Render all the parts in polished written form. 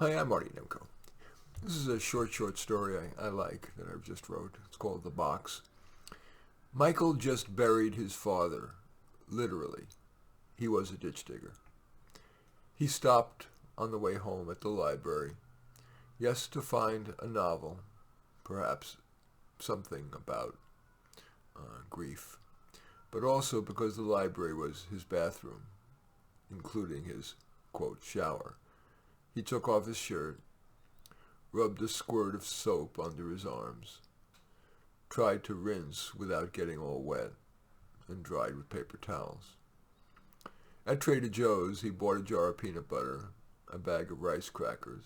Hi, I'm Marty Nemko. This is a short story I like that I've just wrote. It's called The Box. Michael just buried his father, literally. He was a ditch digger. He stopped on the way home at the library, yes, to find a novel, perhaps something about grief, but also because the library was his bathroom, including his, quote, shower. He took off his shirt, rubbed a squirt of soap under his arms, tried to rinse without getting all wet, and dried with paper towels. At Trader Joe's, he bought a jar of peanut butter, a bag of rice crackers,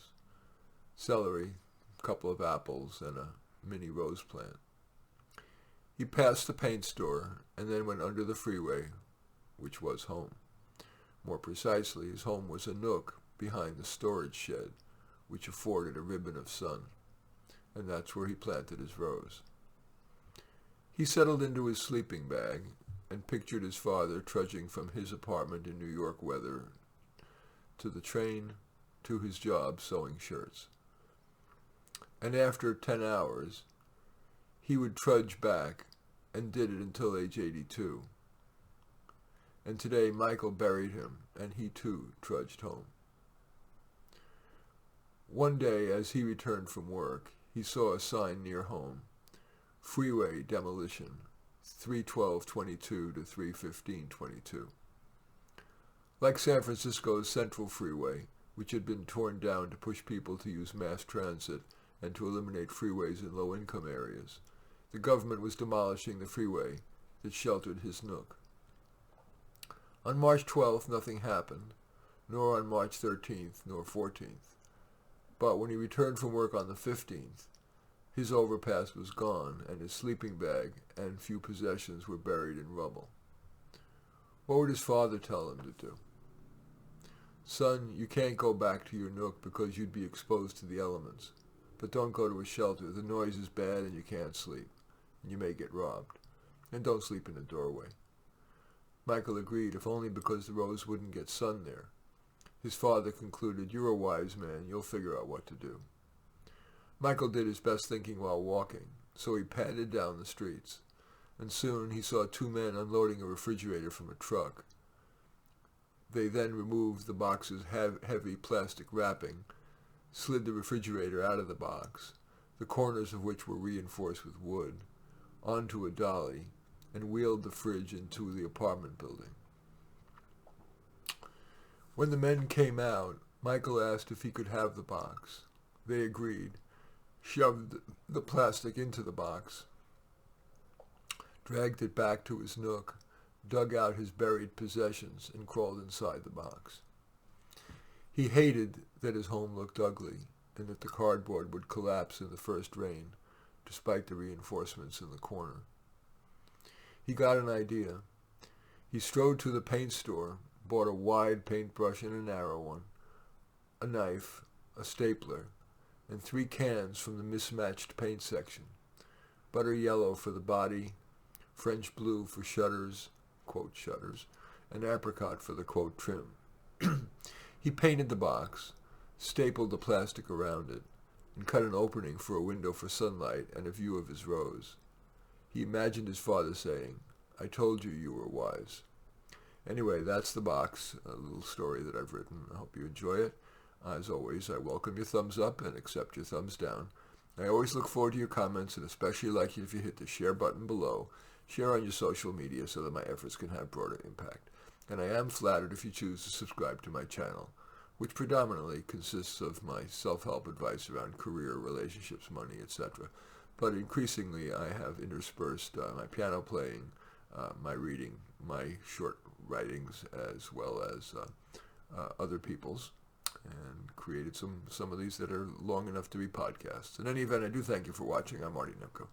celery, a couple of apples, and a mini rose plant. He passed the paint store and then went under the freeway, which was home. More precisely, his home was a nook behind the storage shed, which afforded a ribbon of sun, and that's where he planted his rose. He settled into his sleeping bag and pictured his father trudging from his apartment in New York weather to the train to his job sewing shirts. And after 10 hours, he would trudge back and did it until age 82. And today Michael buried him, and he too trudged home. One day, as he returned from work, he saw a sign near home, Freeway Demolition, 31222 to 31522. Like San Francisco's Central Freeway, which had been torn down to push people to use mass transit and to eliminate freeways in low-income areas, the government was demolishing the freeway that sheltered his nook. On March 12th, nothing happened, nor on March 13th, nor 14th. But when he returned from work on the 15th, his overpass was gone, and his sleeping bag and few possessions were buried in rubble. What would his father tell him to do? Son, you can't go back to your nook because you'd be exposed to the elements. But don't go to a shelter. The noise is bad and you can't sleep, and you may get robbed. And don't sleep in a doorway. Michael agreed, if only because the rose wouldn't get sun there. His father concluded, you're a wise man, you'll figure out what to do. Michael did his best thinking while walking, so he padded down the streets, and soon he saw two men unloading a refrigerator from a truck. They then removed the box's heavy plastic wrapping, slid the refrigerator out of the box, the corners of which were reinforced with wood, onto a dolly, and wheeled the fridge into the apartment building. When the men came out, Michael asked if he could have the box. They agreed, shoved the plastic into the box, dragged it back to his nook, dug out his buried possessions, and crawled inside the box. He hated that his home looked ugly and that the cardboard would collapse in the first rain, despite the reinforcements in the corner. He got an idea. He strode to the paint store, bought a wide paintbrush and a narrow one, a knife, a stapler, and 3 cans from the mismatched paint section. Butter yellow for the body, French blue for shutters, quote shutters, and apricot for the quote trim. He painted the box, stapled the plastic around it, and cut an opening for a window for sunlight and a view of his rose. He imagined his father saying, I told you you were wise. Anyway, that's The Box, a little story that I've written. I hope you enjoy it. As always, I welcome your thumbs up and accept your thumbs down. I always look forward to your comments, and especially like it if you hit the share button below. Share on your social media so that my efforts can have broader impact. And I am flattered if you choose to subscribe to my channel, which predominantly consists of my self-help advice around career, relationships, money, etc. But increasingly, I have interspersed my piano playing, my reading, my short writings, as well as other people's, and created some of these that are long enough to be podcasts. In any event, I do thank you for watching. I'm Marty Nemko.